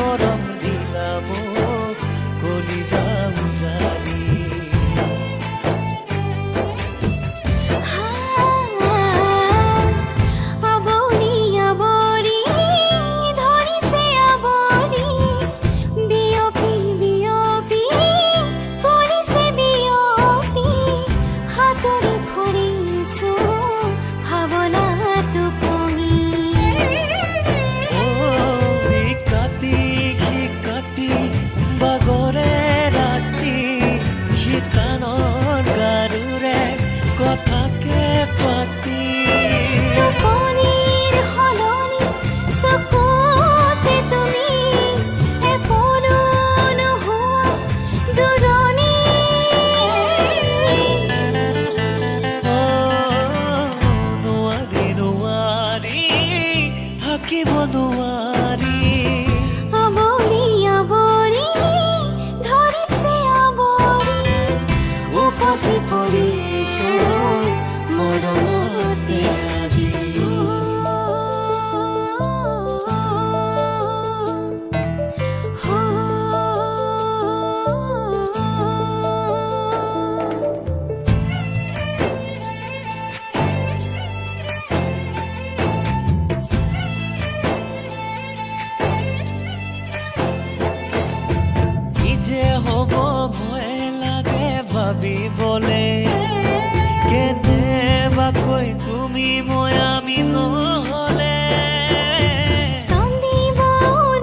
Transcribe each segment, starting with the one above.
মৰম দিলা মোক কলিজা উজালি। কথাকে পাতি টোপনিৰ সলনি চকুতে তুমি একোনো নোহোৱা দূৰণি। নোৱাৰি নোৱাৰি থাকিব নোৱাৰি। আৱৰি আৱৰি ধৰিছে আৱৰি উপচি পৰিছো মৰমতে আজি। কি যে হ'ব ভয় লাগে ভাবিবলে, কেনেবাকৈ তুমি মই আমি নহ'লে। কান্দিব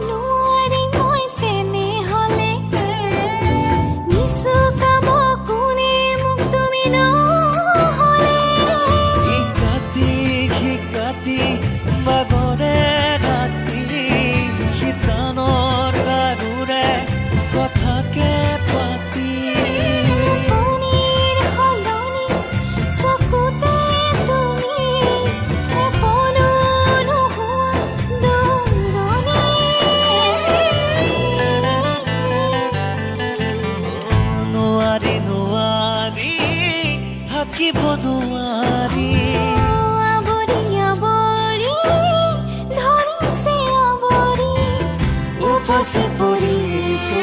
নোৱাৰি মই তেনেহ'লে, নিচুকাব কোনে মোক তুমি নহ'লে। শিকাতি বাগৰে ৰাতি শীতানৰ গাৰুৰে কথাকে পাতি। টোপনিৰ সলনি চকুতে তুমি একোনো নোহোৱা দূৰণি। নোৱাৰি নোৱাৰি থাকিব নোৱাৰি। আৱৰি আৱৰি ধৰিছে আৱৰি উপচি পৰিছো